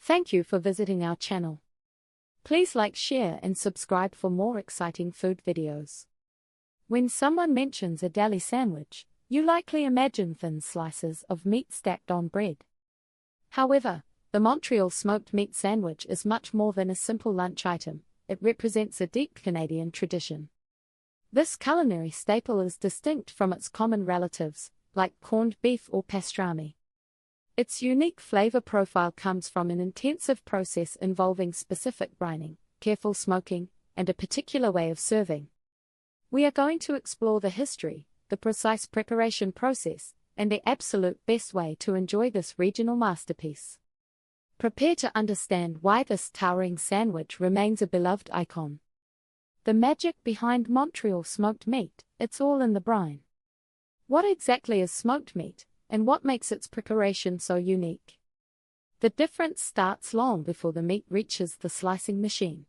Thank you for visiting our channel. Please like, share and subscribe for more exciting food videos. When someone mentions a deli sandwich, you likely imagine thin slices of meat stacked on bread. However, the Montreal smoked meat sandwich is much more than a simple lunch item. It represents a deep Canadian tradition. This culinary staple is distinct from its common relatives, like corned beef or pastrami. Its unique flavor profile comes from an intensive process involving specific brining, careful smoking, and a particular way of serving. We are going to explore the history, the precise preparation process, and the absolute best way to enjoy this regional masterpiece. Prepare to understand why this towering sandwich remains a beloved icon. The magic behind Montreal smoked meat, it's all in the brine. What exactly is smoked meat, and what makes its preparation so unique? The difference starts long before the meat reaches the slicing machine.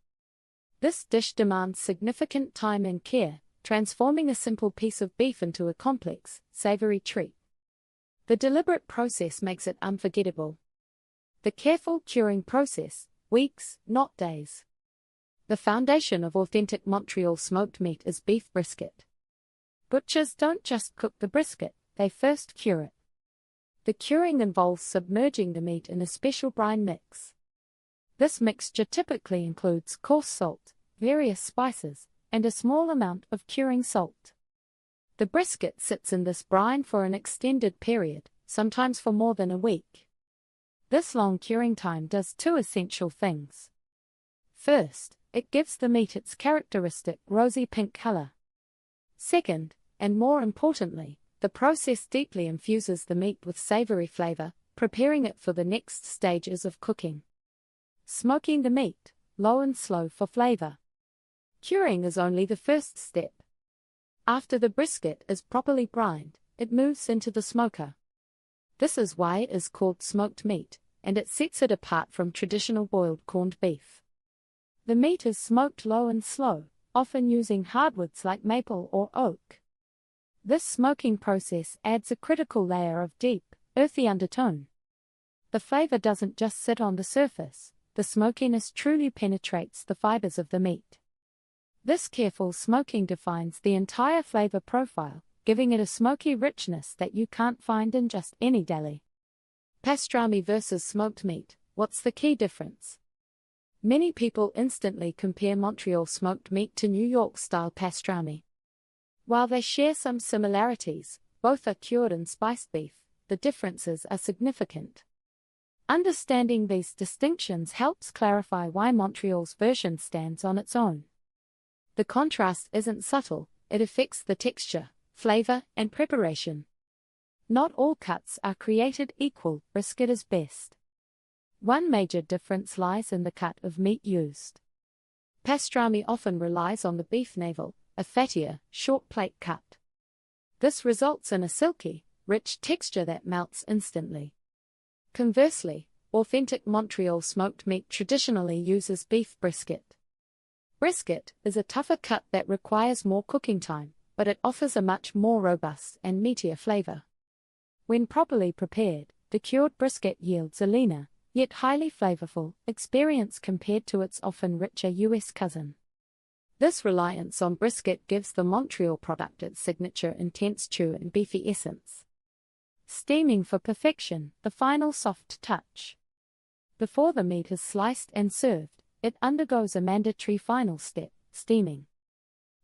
This dish demands significant time and care, transforming a simple piece of beef into a complex, savory treat. The deliberate process makes it unforgettable. The careful curing process, weeks, not days. The foundation of authentic Montreal smoked meat is beef brisket. Butchers don't just cook the brisket, they first cure it. The curing involves submerging the meat in a special brine mix. This mixture typically includes coarse salt, various spices, and a small amount of curing salt. The brisket sits in this brine for an extended period, sometimes for more than a week. This long curing time does two essential things. First, it gives the meat its characteristic rosy pink color. Second, and more importantly, the process deeply infuses the meat with savory flavor, preparing it for the next stages of cooking. Smoking the meat, low and slow for flavor. Curing is only the first step. After the brisket is properly brined, it moves into the smoker. This is why it is called smoked meat, and it sets it apart from traditional boiled corned beef. The meat is smoked low and slow, often using hardwoods like maple or oak. This smoking process adds a critical layer of deep, earthy undertone. The flavor doesn't just sit on the surface, the smokiness truly penetrates the fibers of the meat. This careful smoking defines the entire flavor profile, giving it a smoky richness that you can't find in just any deli. Pastrami versus smoked meat, what's the key difference? Many people instantly compare Montreal smoked meat to New York-style pastrami. While they share some similarities, both are cured in spiced beef, the differences are significant. Understanding these distinctions helps clarify why Montreal's version stands on its own. The contrast isn't subtle, it affects the texture, flavor, and preparation. Not all cuts are created equal, brisket is best. One major difference lies in the cut of meat used. Pastrami often relies on the beef navel, a fattier, short plate cut. This results in a silky, rich texture that melts instantly. Conversely, authentic Montreal smoked meat traditionally uses beef brisket. Brisket is a tougher cut that requires more cooking time, but it offers a much more robust and meatier flavor. When properly prepared, the cured brisket yields a leaner, yet highly flavorful, experience compared to its often richer US cousin. This reliance on brisket gives the Montreal product its signature intense chew and beefy essence. Steaming for perfection, the final soft touch. Before the meat is sliced and served, it undergoes a mandatory final step, steaming.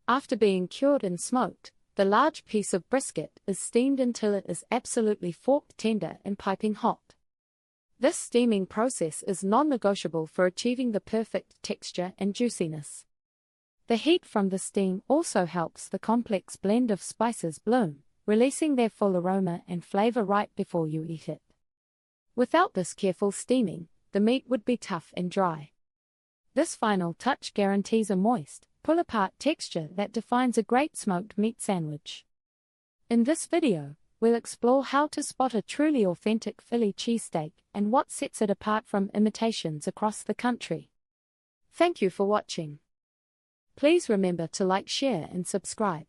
After being cured and smoked, the large piece of brisket is steamed until it is absolutely fork tender and piping hot. This steaming process is non-negotiable for achieving the perfect texture and juiciness. The heat from the steam also helps the complex blend of spices bloom, releasing their full aroma and flavor right before you eat it. Without this careful steaming, the meat would be tough and dry. This final touch guarantees a moist, pull-apart texture that defines a great smoked meat sandwich. In this video, we'll explore how to spot a truly authentic Philly cheesesteak and what sets it apart from imitations across the country. Thank you for watching. Please remember to like, share and subscribe.